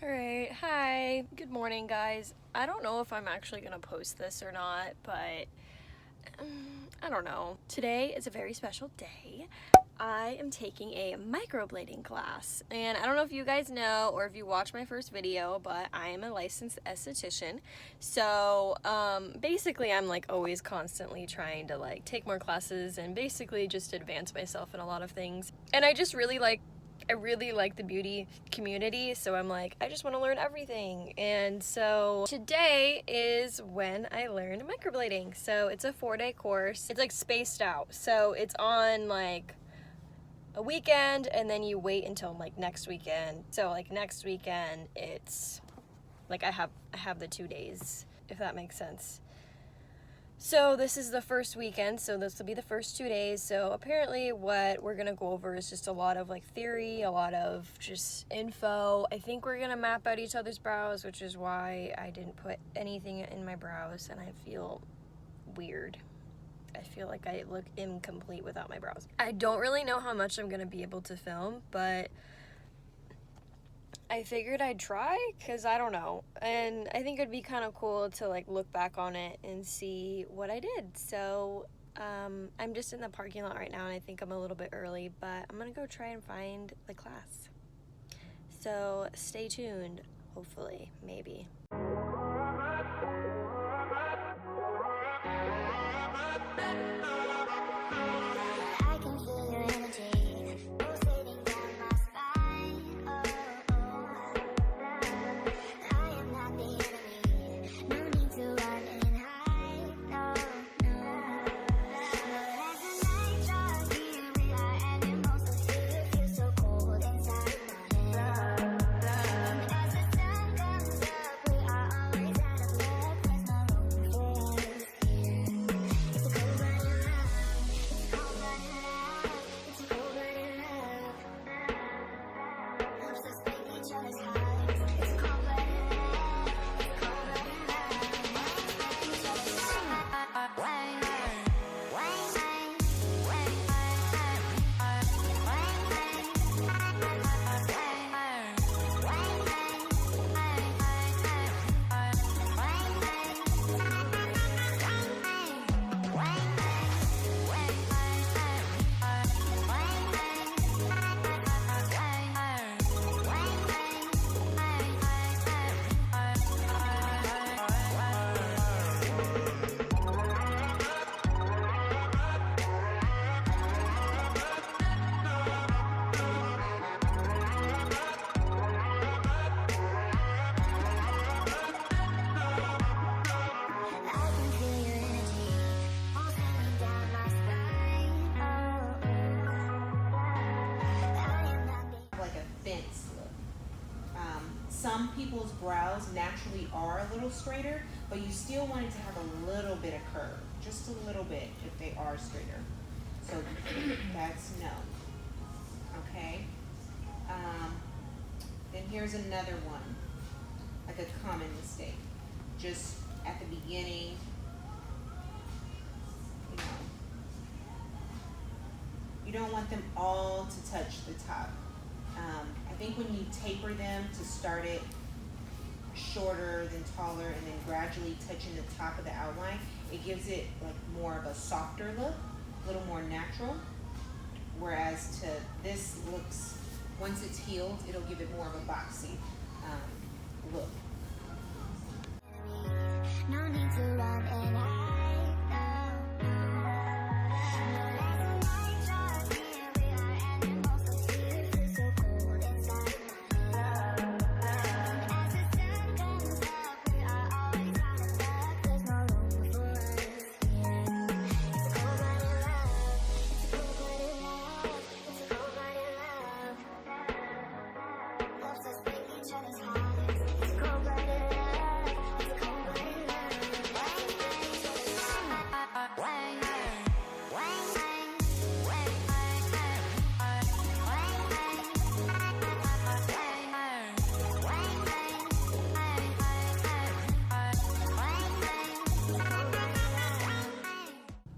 Alright, hi. Good morning, guys. I don't know if I'm actually gonna post this or not, but I don't know. Today is a very special day. I am taking a microblading class, and I don't know if you guys know or if you watched my first video, but I am a licensed esthetician. So basically I'm like always constantly trying to like take more classes and basically just advance myself in a lot of things. And I really like the beauty community, so I'm like, I just want to learn everything. And so today is when I learned microblading. So it's a 4-day course. It's like spaced out. So it's on like a weekend and then you wait until like next weekend. So like next weekend it's like I have the 2 days, if that makes sense. So this is the first weekend, so this will be the first 2 days. So apparently what we're gonna go over is just a lot of like theory, a lot of just info. I think we're gonna map out each other's brows, which is why I didn't put anything in my brows, and I feel weird. I feel like I look incomplete without my brows. I don't really know how much I'm gonna be able to film, but I figured I'd try, because I don't know, and I think it'd be kind of cool to like look back on it and see what I did. So I'm just in the parking lot right now and I think I'm a little bit early, but I'm gonna go try and find the class. So stay tuned, hopefully, maybe. Some people's brows naturally are a little straighter, but you still want it to have a little bit of curve, just a little bit if they are straighter. So that's no. Okay. Then here's another one, like a common mistake. Just at the beginning, you don't want them all to touch the top. I think when you taper them to start it shorter, then taller, and then gradually touching the top of the outline, it gives it like more of a softer look, a little more natural. Whereas to this looks, once it's healed, it'll give it more of a boxy look. No need to run and hide.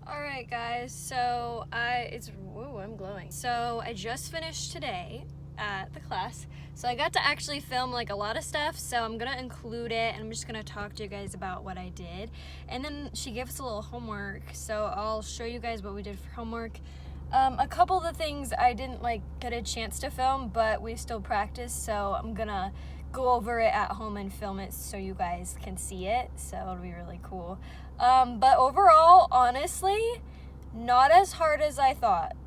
Alright guys, so I'm glowing. So I just finished today at the class. So I got to actually film like a lot of stuff, so I'm gonna include it and I'm just gonna talk to you guys about what I did. And then she gave us a little homework, so I'll show you guys what we did for homework. A couple of the things I didn't like get a chance to film, but we still practiced, so I'm gonna go over it at home and film it so you guys can see it, so it'll be really cool. But overall, honestly, not as hard as I thought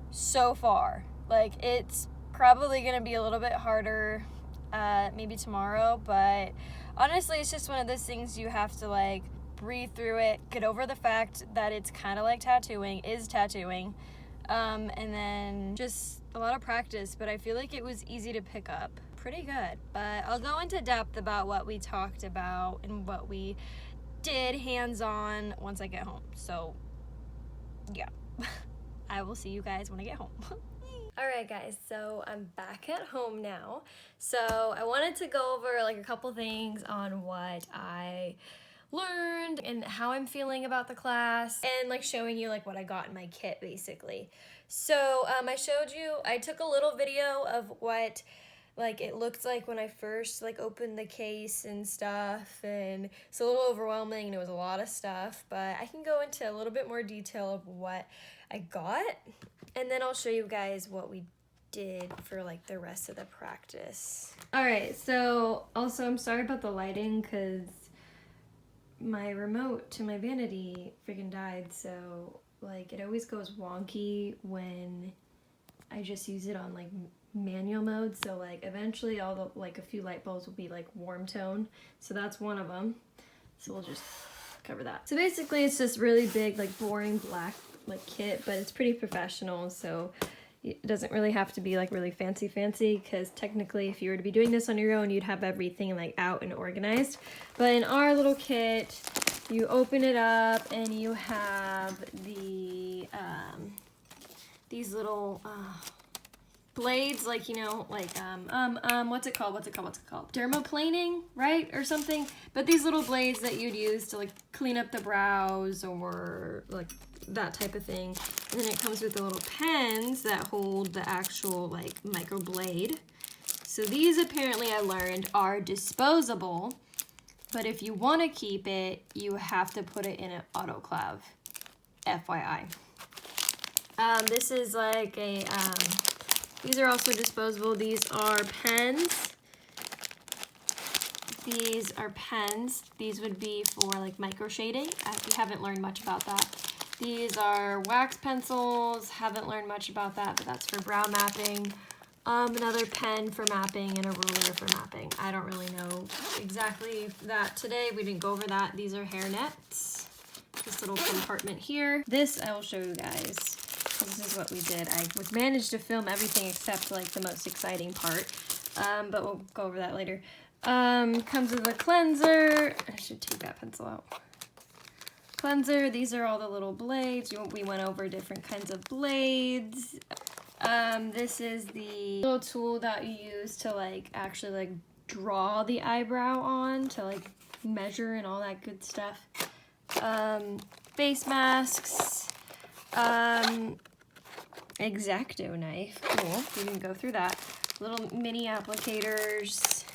so far. Like, it's probably gonna be a little bit harder maybe tomorrow, but honestly, it's just one of those things you have to like breathe through it, get over the fact that it's kind of like tattooing, and then just a lot of practice, but I feel like it was easy to pick up pretty good. But I'll go into depth about what we talked about and what we did hands-on once I get home. So yeah, I will see you guys when I get home. Alright guys, so I'm back at home now. So I wanted to go over like a couple things on what I learned and how I'm feeling about the class, and like showing you like what I got in my kit basically. So I showed you, I took a little video of what like it looked like when I first like opened the case and stuff, and it's a little overwhelming and it was a lot of stuff, but I can go into a little bit more detail of what I got, and then I'll show you guys what we did for like the rest of the practice. Alright, so also I'm sorry about the lighting because my remote to my vanity freaking died, so like it always goes wonky when I just use it on like manual mode. So like eventually all the like a few light bulbs will be like warm tone, so that's one of them, so we'll just cover that. So basically it's this really big like boring black like kit, but it's pretty professional, so it doesn't really have to be like really fancy because technically if you were to be doing this on your own you'd have everything like out and organized. But in our little kit you open it up and you have the these little blades, like, you know, like what's it called dermaplaning, right, or something, but these little blades that you'd use to like clean up the brows or like that type of thing. And then it comes with the little pens that hold the actual like microblade. So these apparently I learned are disposable, but if you want to keep it you have to put it in an autoclave, FYI. This is like a these are also disposable. These are pens. These are pens. These would be for like micro shading. If you haven't learned much about that. These are wax pencils. Haven't learned much about that, but that's for brow mapping. Another pen for mapping and a ruler for mapping. I don't really know exactly that today. We didn't go over that. These are hair nets. This little compartment here. This I will show you guys. This is what we did. I managed to film everything except like the most exciting part, but we'll go over that later. Comes with a cleanser. I should take that pencil out. Cleanser. These are all the little blades. We went over different kinds of blades. This is the little tool that you use to like actually like draw the eyebrow on, to like measure and all that good stuff. Face masks. X-Acto knife. Cool. We didn't go through that. Little mini applicators.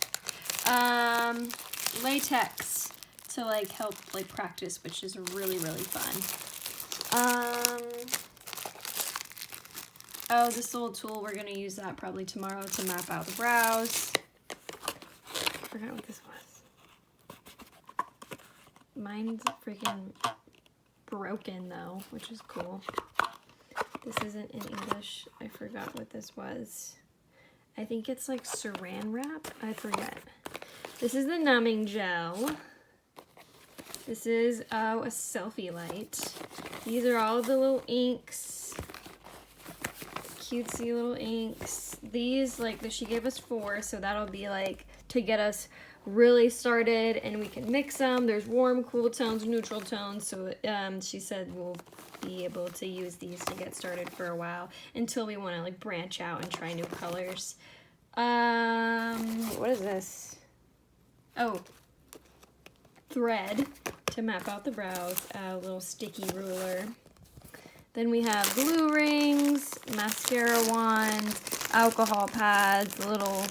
Latex to like help like practice, which is really fun. Oh, this little tool, we're gonna use that probably tomorrow to map out the brows. I forgot what this was. Mine's freaking broken though, which is cool. This isn't in English. I forgot what this was. I think it's like saran wrap. I forget. This is the numbing gel. This is a selfie light. These are all the little inks. Cutesy little inks. These, like, she gave us 4, so that'll be like to get us really started, and we can mix them. There's warm, cool tones, neutral tones, so she said we'll be able to use these to get started for a while until we want to like branch out and try new colors. What is this? Oh, thread to map out the brows, a little sticky ruler. Then we have glue rings, mascara wand, alcohol pads, little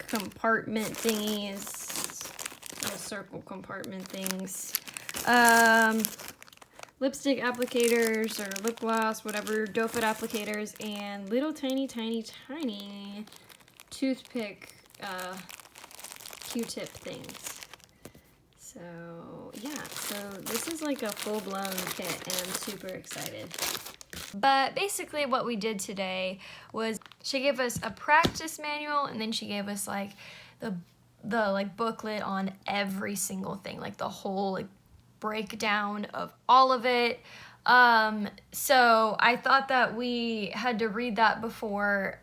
compartment thingies, little circle compartment things. Lipstick applicators or lip gloss, whatever, doe foot applicators, and little tiny toothpick Q-tip things. So yeah, so this is like a full-blown kit and I'm super excited. But basically what we did today was she gave us a practice manual, and then she gave us like the like booklet on every single thing, like the whole like breakdown of all of it. So I thought that we had to read that before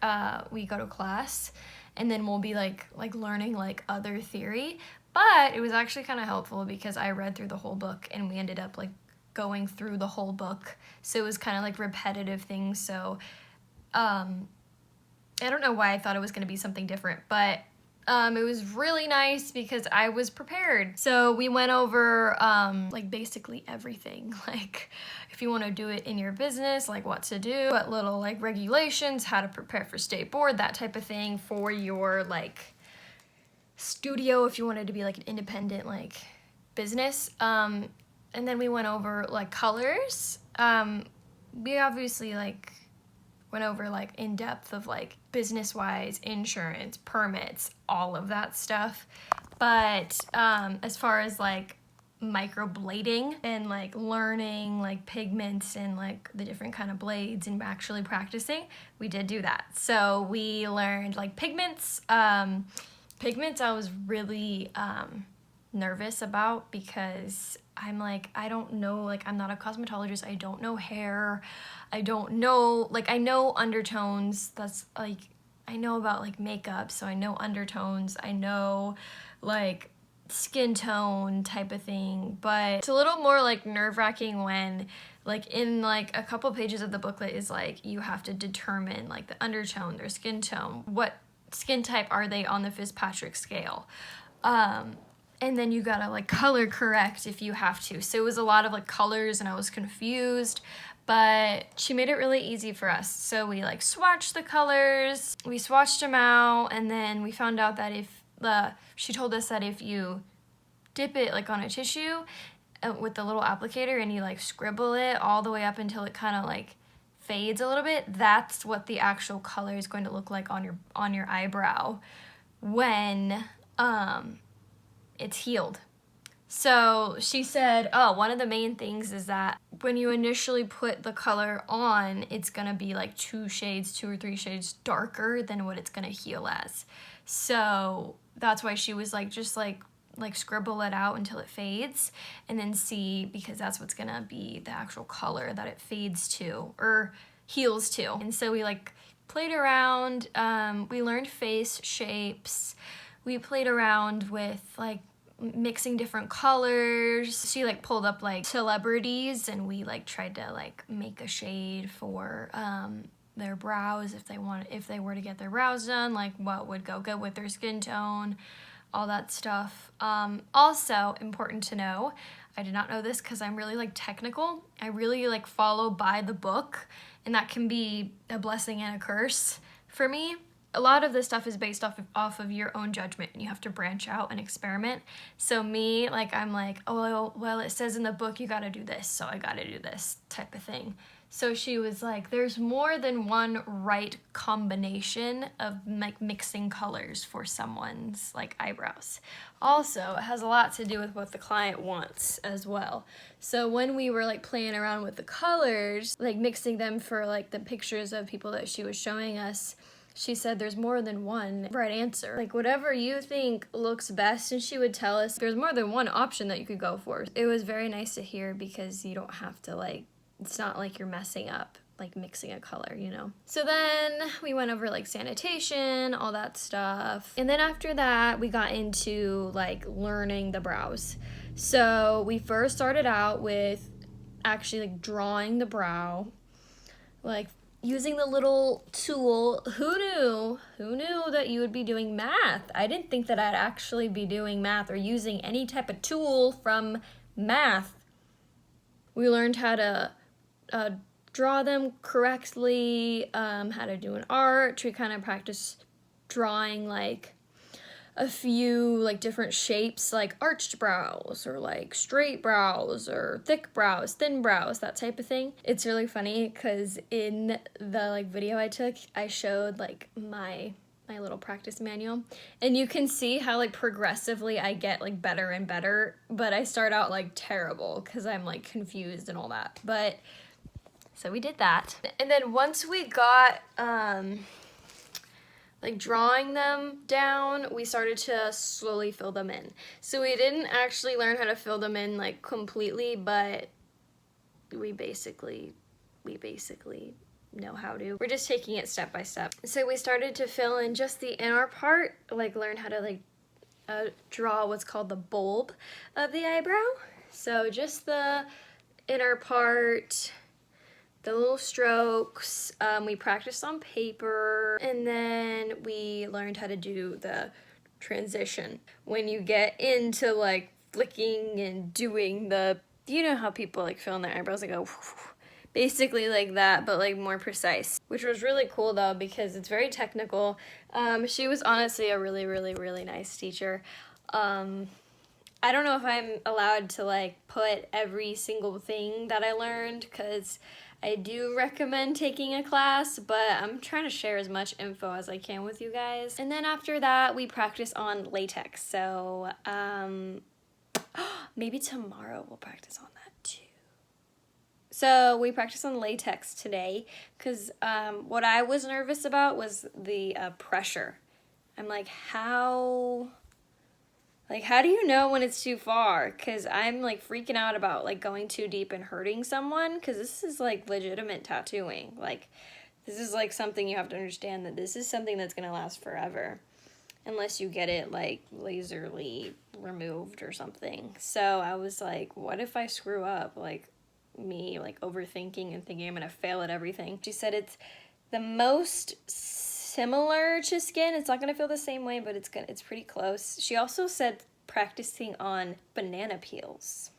we go to class, and then we'll be like learning like other theory. But it was actually kind of helpful because I read through the whole book and we ended up like going through the whole book. So it was kind of like repetitive things. So I don't know why I thought it was going to be something different, but it was really nice because I was prepared. So we went over like basically everything, like if you want to do it in your business, like what to do, what little like regulations, how to prepare for state board, that type of thing, for your like studio if you wanted to be like an independent like business. And then we went over like colors. We obviously like went over like in depth of like business-wise, insurance, permits, all of that stuff. But as far as like microblading and like learning like pigments and like the different kind of blades and actually practicing, we did do that. So we learned like pigments. Pigments I was really nervous about because I'm like, I don't know, like I'm not a cosmetologist, I don't know hair, I don't know, like I know undertones, that's like, I know about like makeup, so I know undertones, I know like skin tone type of thing, but it's a little more like nerve-wracking when like in like a couple pages of the booklet is like you have to determine like the undertone, their skin tone, what skin type are they on the Fitzpatrick scale, and then you gotta like color correct if you have to. So it was a lot of like colors and I was confused, but she made it really easy for us. So we like swatched the colors, we swatched them out, and then we found out that she told us that if you dip it like on a tissue with the little applicator and you like scribble it all the way up until it kind of like fades a little bit, that's what the actual color is going to look like on your eyebrow when it's healed. So she said, oh, one of the main things is that when you initially put the color on, it's gonna be like 2 or 3 shades darker than what it's gonna heal as. So that's why she was like, just like scribble it out until it fades and then see, because that's what's gonna be the actual color that it fades to or heals to. And so we like played around, we learned face shapes, we played around with like mixing different colors. She like pulled up like celebrities and we like tried to like make a shade for their brows if they were to get their brows done, like what would go good with their skin tone, all that stuff. Also important to know, I did not know this because I'm really like technical. I really like follow by the book, and that can be a blessing and a curse for me. A lot of this stuff is based off of your own judgment, and you have to branch out and experiment. So me, like I'm like, oh, well, it says in the book you gotta do this, so I gotta do this type of thing. So she was like, there's more than one right combination of like mixing colors for someone's like eyebrows. Also, it has a lot to do with what the client wants as well. So when we were like playing around with the colors, like mixing them for like the pictures of people that she was showing us, she said there's more than one right answer. Like whatever you think looks best, and she would tell us there's more than one option that you could go for. It was very nice to hear because you don't have to like, it's not like you're messing up like mixing a color, you know? So then we went over like sanitation, all that stuff. And then after that, we got into like learning the brows. So we first started out with actually like drawing the brow, like using the little tool. Who knew that you would be doing math? I didn't think that I'd actually be doing math or using any type of tool from math. We learned how to draw them correctly, how to do an arch. We kind of practiced drawing like a few like different shapes, like arched brows or like straight brows or thick brows, thin brows, that type of thing. It's really funny because in the like video I took, I showed like my little practice manual, and you can see how like progressively I get like better and better, but I start out like terrible because I'm like confused and all that. But so we did that, and then once we got like drawing them down, we started to slowly fill them in. So we didn't actually learn how to fill them in like completely, but we basically know how to. We're just taking it step by step. So we started to fill in just the inner part, like learn how to like draw what's called the bulb of the eyebrow. So just the inner part, the little strokes. We practiced on paper, and then we learned how to do the transition. When you get into like flicking and doing the, you know how people like fill in their eyebrows, like go basically like that, but like more precise, which was really cool though because it's very technical. She was honestly a really nice teacher. I don't know if I'm allowed to like put every single thing that I learned because I do recommend taking a class, but I'm trying to share as much info as I can with you guys. And then after that, we practice on latex. So maybe tomorrow we'll practice on that too. So we practiced on latex today because what I was nervous about was the pressure. I'm like, how do you know when it's too far? Because I'm like freaking out about like going too deep and hurting someone, because this is like legitimate tattooing. Like this is like something you have to understand, that this is something that's going to last forever unless you get it like laserly removed or something. So I was like, what if I screw up? Like me like overthinking and thinking I'm gonna fail at everything. She said it's the most similar to skin. It's not gonna feel the same way, but it's pretty close. She also said practicing on banana peels.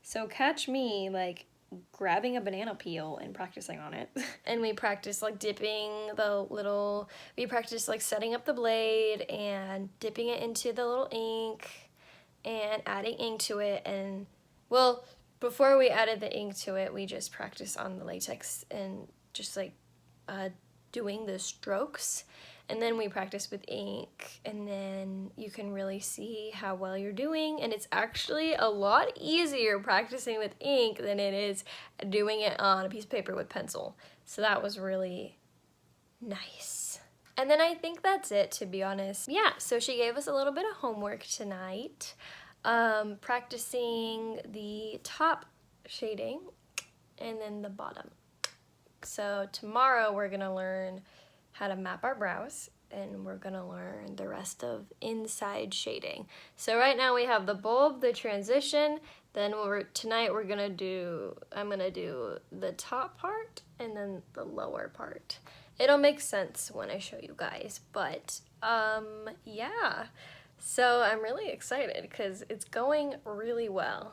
So catch me like grabbing a banana peel and practicing on it. And we practiced like we practiced like setting up the blade and dipping it into the little ink and adding ink to it. And well, before we added the ink to it, we just practiced on the latex and just like doing the strokes. And then we practiced with ink, and then you can really see how well you're doing. And it's actually a lot easier practicing with ink than it is doing it on a piece of paper with pencil. So that was really nice. And then I think that's it, to be honest. Yeah, so she gave us a little bit of homework tonight. Practicing the top shading and then the bottom. So tomorrow we're gonna learn how to map our brows, and we're gonna learn the rest of inside shading. So right now we have the bulb, the transition, then tonight I'm gonna do the top part and then the lower part. It'll make sense when I show you guys, but yeah. So I'm really excited because it's going really well.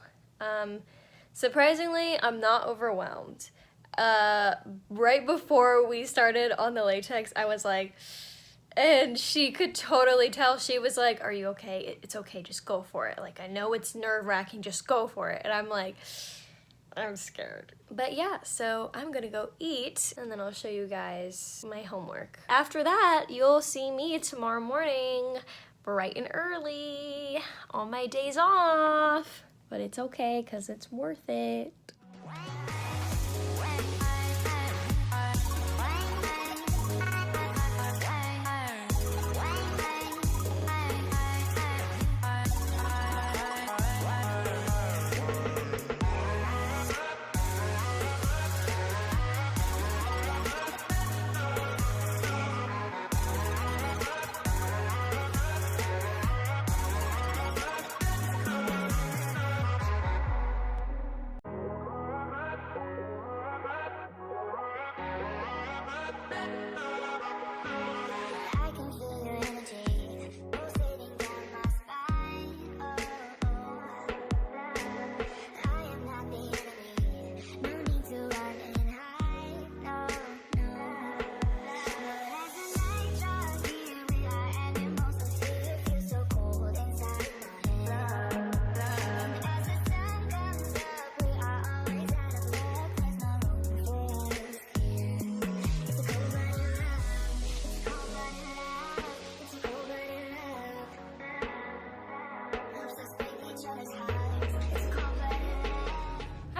Surprisingly, I'm not overwhelmed. Right before we started on the latex, I was like, and she could totally tell. She was like, are you okay? It's okay, just go for it. Like, I know it's nerve-wracking, just go for it. And I'm like, I'm scared. But yeah, so I'm gonna go eat, and then I'll show you guys my homework. After that, you'll see me tomorrow morning, bright and early, on my days off. But it's okay, because it's worth it.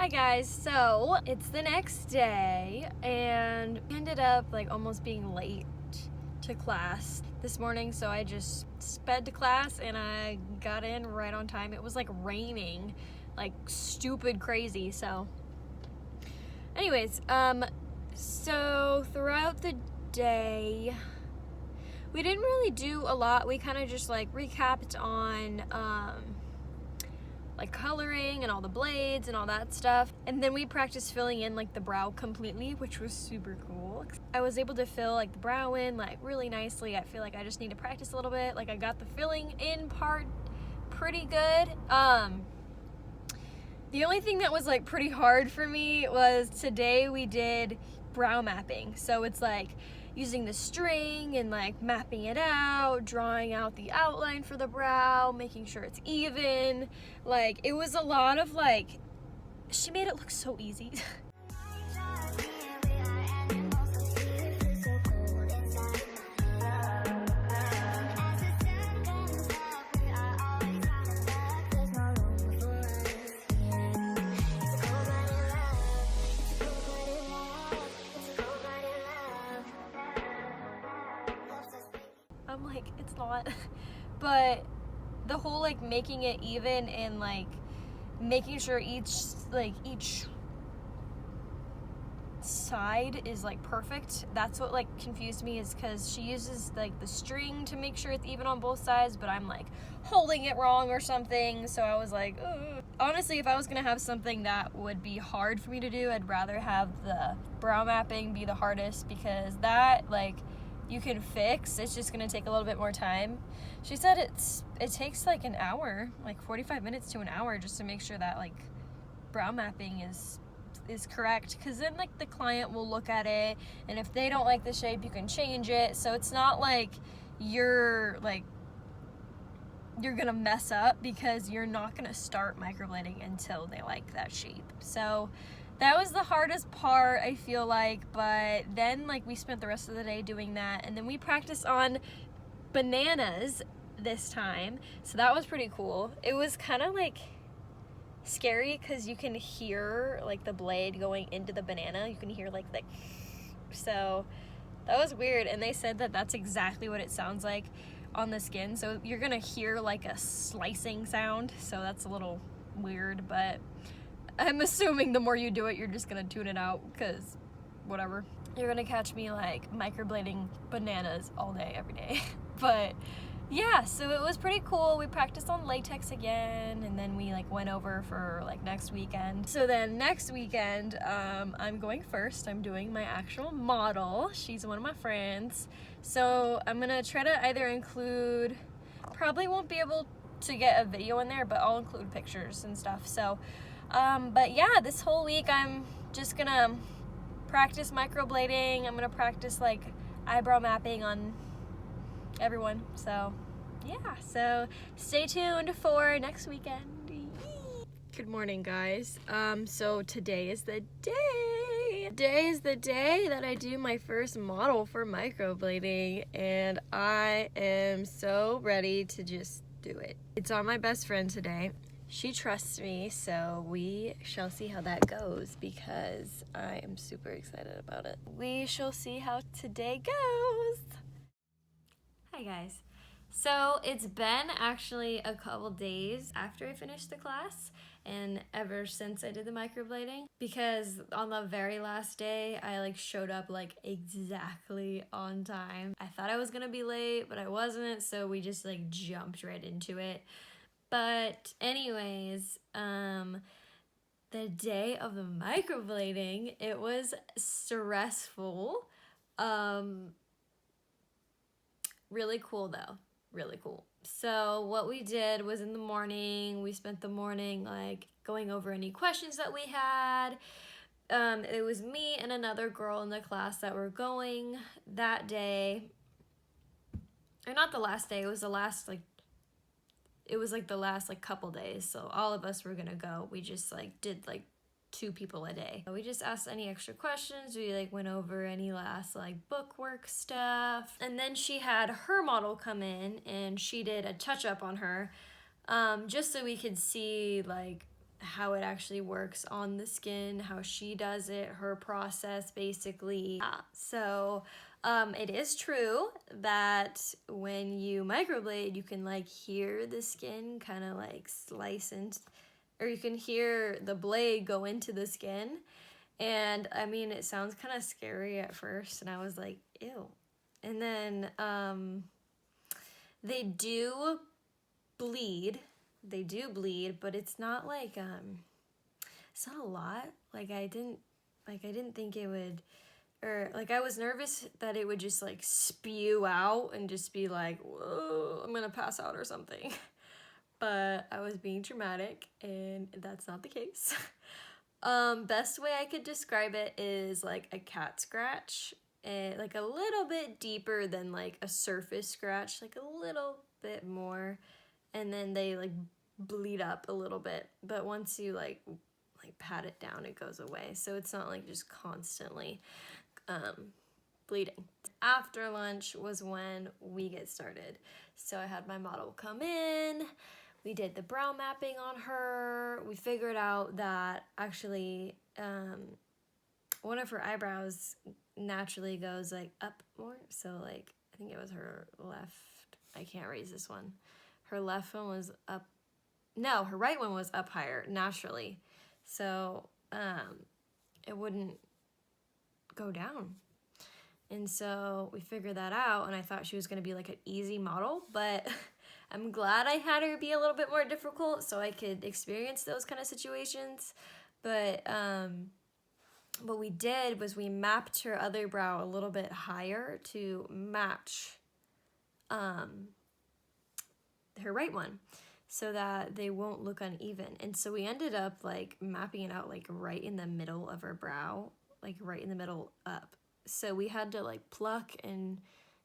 Hi guys, so it's the next day and ended up like almost being late to class this morning, so I just sped to class and I got in right on time. It was like raining, like stupid crazy. So anyways, so throughout the day we didn't really do a lot. We kind of just like recapped on like coloring and all the blades and all that stuff. And then we practiced filling in like the brow completely, which was super cool. I was able to fill like the brow in like really nicely. I feel like I just need to practice a little bit. Like I got the filling in part pretty good. The only thing that was like pretty hard for me was today we did brow mapping. So it's like using the string and like mapping it out, drawing out the outline for the brow, making sure it's even. Like it was a lot of like, she made it look so easy. I'm like, it's not. But the whole like making it even and like making sure each side is like perfect, that's what like confused me, is because she uses like the string to make sure it's even on both sides, but I'm like holding it wrong or something. So I was like, ugh. Honestly, if I was gonna have something that would be hard for me to do, I'd rather have the brow mapping be the hardest, because that like you can fix. It's just gonna take a little bit more time. She said it takes like an hour, like 45 minutes to an hour, just to make sure that like brow mapping is correct, because then like the client will look at it, and if they don't like the shape, you can change it. So it's not like you're gonna mess up, because you're not gonna start microblading until they like that shape. So that was the hardest part, I feel like. But then like we spent the rest of the day doing that, and then we practiced on bananas this time, so that was pretty cool. It was kind of like scary because you can hear like the blade going into the banana. You can hear like the so that was weird, and they said that that's exactly what it sounds like on the skin. So you're gonna hear like a slicing sound, so that's a little weird, but I'm assuming the more you do it, you're just gonna tune it out, because whatever. You're gonna catch me like microblading bananas all day, every day. But yeah, so it was pretty cool. We practiced on latex again, and then we like went over for like next weekend. So then next weekend, I'm going first. I'm doing my actual model. She's one of my friends. So I'm gonna try to either include, probably won't be able to get a video in there, but I'll include pictures and stuff. So but yeah, this whole week I'm just gonna practice microblading. I'm gonna practice like eyebrow mapping on everyone. So yeah, so stay tuned for next weekend. Good morning, guys. So today is the day. Today is the day that I do my first model for microblading, and I am so ready to just do it. It's on my best friend today. She trusts me, so we shall see how that goes, because I am super excited about it. We shall see how today goes. Hi guys. So it's been actually a couple days after I finished the class, and ever since I did the microblading, because on the very last day I like showed up like exactly on time. I thought I was gonna be late, but I wasn't, so we just like jumped right into it. But anyways, the day of the microblading, it was stressful. Really cool though, really cool. So what we did was, in the morning, we spent the morning like going over any questions that we had. It was me and another girl in the class that were going that day. Or not the last day, it was the last couple days, so all of us were gonna go. We just like did like 2 people a day. We just asked any extra questions. We like went over any last like bookwork stuff, and then she had her model come in and she did a touch-up on her, just so we could see like how it actually works on the skin, how she does it, her process basically. Yeah. So it is true that when you microblade, you can like hear the skin kind of like slice into, or you can hear the blade go into the skin. And I mean, it sounds kind of scary at first, and I was like, ew. And then they do bleed. They do bleed, but it's not like it's not a lot. Like I didn't think it would, or like I was nervous that it would just like spew out and just be like, whoa, I'm gonna pass out or something. But I was being dramatic, and that's not the case. Best way I could describe it is like a cat scratch, like a little bit deeper than like a surface scratch, like a little bit more, and then they like bleed up a little bit. But once you like pat it down, it goes away. So it's not like just constantly bleeding. After lunch was when we get started. So I had my model come in. We did the brow mapping on her. We figured out that actually one of her eyebrows naturally goes like up more. So like I think it was her left. I can't raise this one. Her left one was up. No, her right one was up higher naturally. So it wouldn't go down. And so we figured that out, and I thought she was going to be like an easy model, but I'm glad I had her be a little bit more difficult so I could experience those kind of situations. But what we did was we mapped her other brow a little bit higher to match her right one so that they won't look uneven. And so we ended up like mapping it out like right in the middle of her brow, like right in the middle up. So we had to like pluck and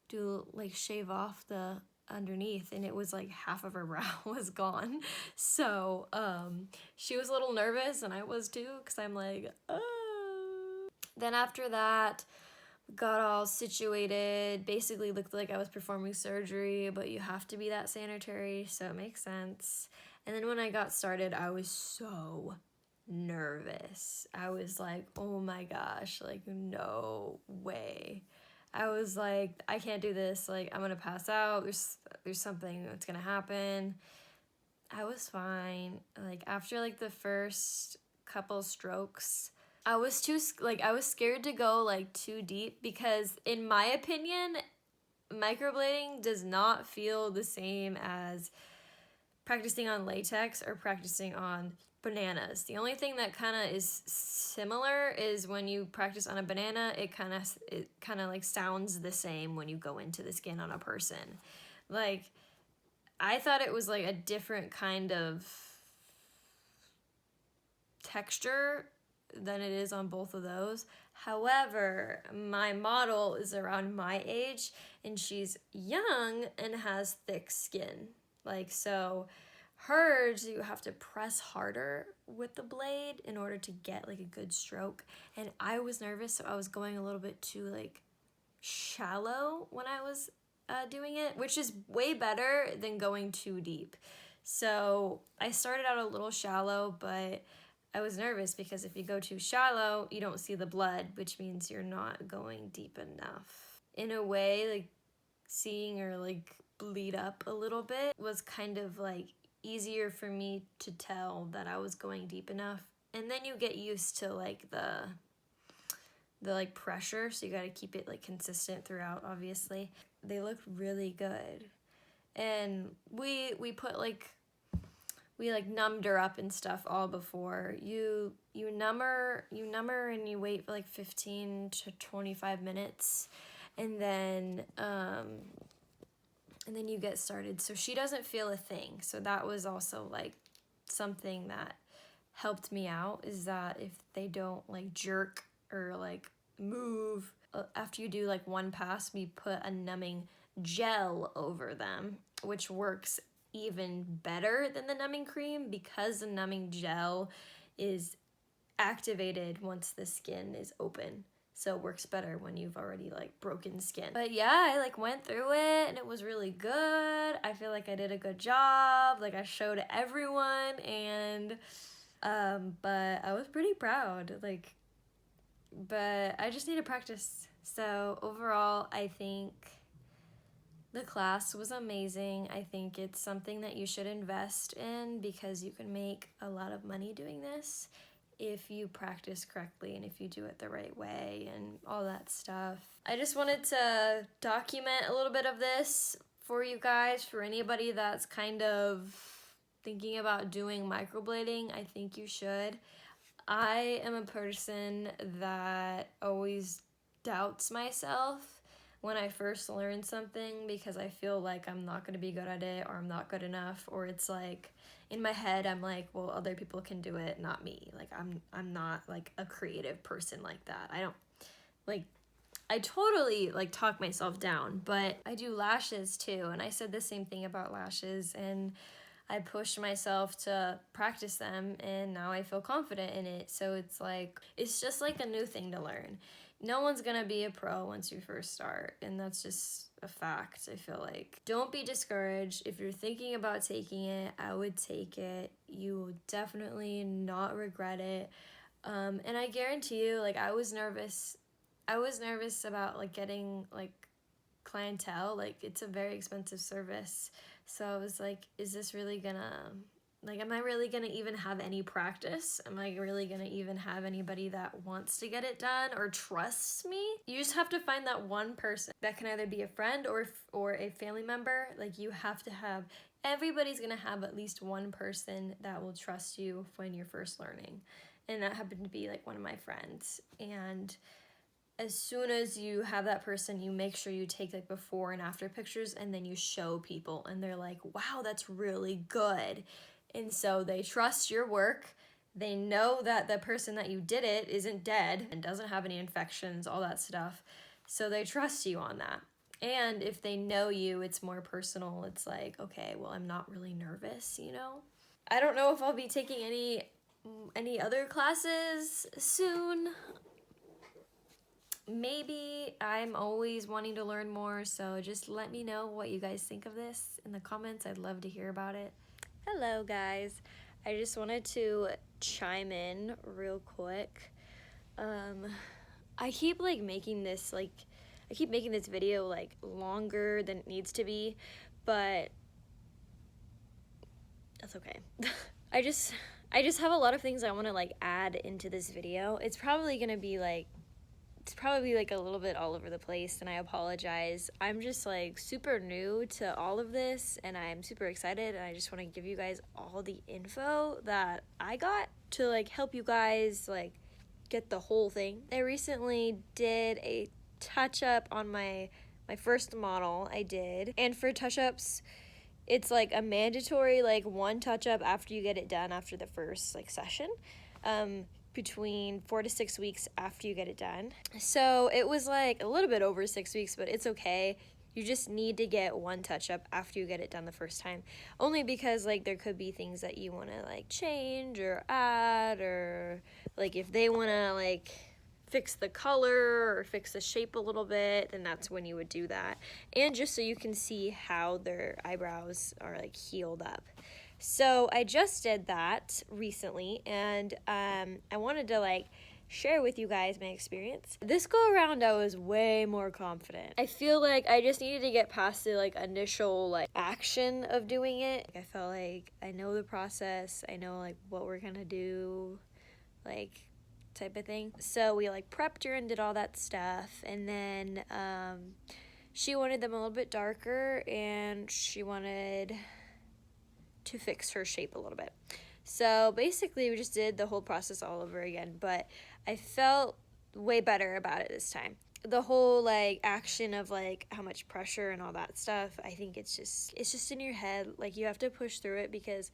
do like shave off the underneath, and it was like half of her brow was gone. So she was a little nervous, and I was too, because I'm like, oh. Then after that, got all situated, basically looked like I was performing surgery, but you have to be that sanitary, so it makes sense. And then when I got started, I was so nervous. I was like, oh my gosh, like no way. I was like, I can't do this, like I'm gonna pass out, there's something that's gonna happen. I was fine. Like after like the first couple strokes, I was scared to go like too deep, because in my opinion, microblading does not feel the same as practicing on latex or practicing on bananas. The only thing that kind of is similar is when you practice on a banana, it kind of like sounds the same when you go into the skin on a person. Like I thought it was like a different kind of texture than it is on both of those. However, my model is around my age, and she's young and has thick skin. Like, so hers, you have to press harder with the blade in order to get like a good stroke. And I was nervous, so I was going a little bit too like shallow when I was doing it, which is way better than going too deep. So I started out a little shallow, but I was nervous because if you go too shallow, you don't see the blood, which means you're not going deep enough. In a way, like seeing her like bleed up a little bit was kind of like easier for me to tell that I was going deep enough. And then you get used to like the like pressure, so you got to keep it like consistent throughout, obviously. They looked really good. And we put like, we like numbed her up and stuff all before. You numb her and you wait for like 15 to 25 minutes, and then you get started. So she doesn't feel a thing. So that was also like something that helped me out, is that if they don't like jerk or like move after you do like one pass, we put a numbing gel over them, which works even better than the numbing cream, because the numbing gel is activated once the skin is open. So it works better when you've already like broken skin. But yeah, I like went through it and it was really good. I feel like I did a good job. Like I showed everyone, and But I was pretty proud, like, but I just need to practice. So overall, I think the class was amazing. I think it's something that you should invest in because you can make a lot of money doing this if you practice correctly and if you do it the right way and all that stuff. I just wanted to document a little bit of this for you guys, for anybody that's kind of thinking about doing microblading. I think you should. I am a person that always doubts myself when I first learn something because I feel like I'm not going to be good at it or I'm not good enough, or it's like in my head I'm like, well, other people can do it, not me. Like I'm not like a creative person like that. I totally like talk myself down, but I do lashes too, and I said the same thing about lashes, and I pushed myself to practice them, and now I feel confident in it. So it's like, it's just like a new thing to learn. No one's gonna be a pro once you first start, and that's just a fact. I feel like, don't be discouraged. If you're thinking about taking it, I would take it. You will definitely not regret it. And I guarantee you, like, I was nervous about like getting like clientele. Like, it's a very expensive service, so I was like, is this really gonna, like, am I really gonna even have any practice? Am I really gonna even have anybody that wants to get it done or trusts me? You just have to find that one person that can either be a friend or a family member. Like, you have to have, everybody's gonna have at least one person that will trust you when you're first learning, and that happened to be like one of my friends. And as soon as you have that person, you make sure you take like before and after pictures, and then you show people, and they're like, wow, that's really good. And so they trust your work. They know that the person that you did it isn't dead and doesn't have any infections, all that stuff. So they trust you on that. And if they know you, it's more personal. It's like, okay, well, I'm not really nervous, you know? I don't know if I'll be taking any other classes soon. Maybe. I'm always wanting to learn more, so just let me know what you guys think of this in the comments. I'd love to hear about it. Hello guys, I just wanted to chime in real quick. I keep making this video like longer than it needs to be, but that's okay. I just have a lot of things I want to like add into this video. It's probably gonna be like a little bit all over the place, and I apologize. I'm just like super new to all of this, and I'm super excited, and I just want to give you guys all the info that I got to like help you guys like get the whole thing. I recently did a touch-up on my first model I did, and for touch-ups, it's like a mandatory like one touch-up after you get it done after the first like session. Between 4 to 6 weeks after you get it done. So it was like a little bit over 6 weeks, but it's okay. You just need to get one touch up after you get it done the first time. Only because like there could be things that you want to like change or add, or like if they want to like fix the color or fix the shape a little bit, then that's when you would do that. And just so you can see how their eyebrows are like healed up. So I just did that recently, and I wanted to like share with you guys my experience. This go around I was way more confident. I feel like I just needed to get past the like initial like action of doing it. I felt like I know the process, I know like what we're gonna do, like type of thing. So we like prepped her and did all that stuff, and then she wanted them a little bit darker, and she wanted to fix her shape a little bit. So basically we just did the whole process all over again, but I felt way better about it this time. The whole like action of like how much pressure and all that stuff, I think it's just in your head. Like, you have to push through it, because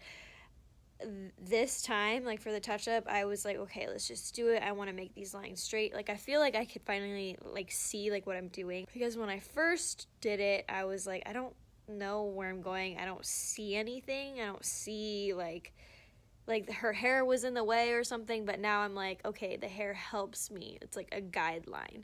this time, like for the touch-up, I was like, okay, let's just do it. I want to make these lines straight. Like, I feel like I could finally like see like what I'm doing, because when I first did it, I was like, I don't know where I'm going. I don't see anything. I don't see like her hair was in the way or something, but now I'm like, okay, the hair helps me. It's like a guideline.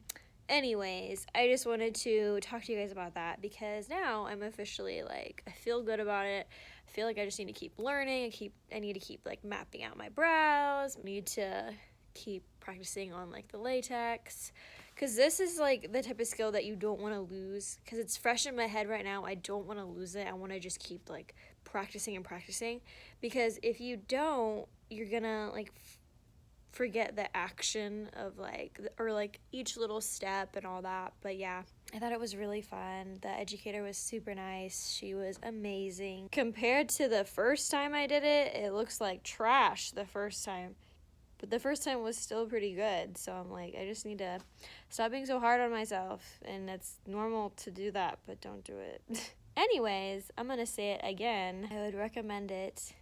Anyways, I just wanted to talk to you guys about that, because now I'm officially like, I feel good about it. I feel like I just need to keep learning. I need to keep like mapping out my brows. I need to keep practicing on like the latex, because this is like the type of skill that you don't want to lose, because it's fresh in my head right now. I don't want to lose it. I want to just keep like practicing and practicing, because if you don't, you're gonna like forget the action of like, or like each little step and all that. But yeah, I thought it was really fun. The educator was super nice. She was amazing. Compared to the first time I did it, it looks like trash the first time. But the first time was still pretty good. So I'm like, I just need to stop being so hard on myself. And it's normal to do that, but don't do it. Anyways, I'm going to say it again. I would recommend it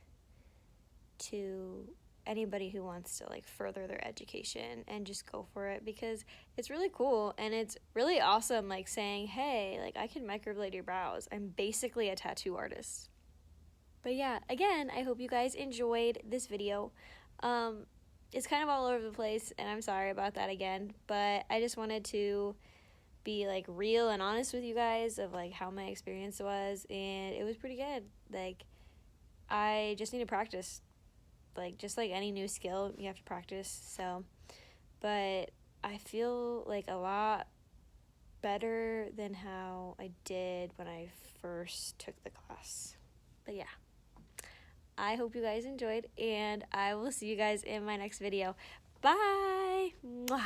to anybody who wants to like further their education and just go for it, because it's really cool and it's really awesome, like saying, hey, like I can microblade your brows. I'm basically a tattoo artist. But yeah, again, I hope you guys enjoyed this video. It's kind of all over the place, and I'm sorry about that again, but I just wanted to be like real and honest with you guys of like how my experience was, and it was pretty good. Like, I just need to practice. Like, just like any new skill, you have to practice. So, but I feel like a lot better than how I did when I first took the class. But yeah, I hope you guys enjoyed, and I will see you guys in my next video. Bye! Mwah!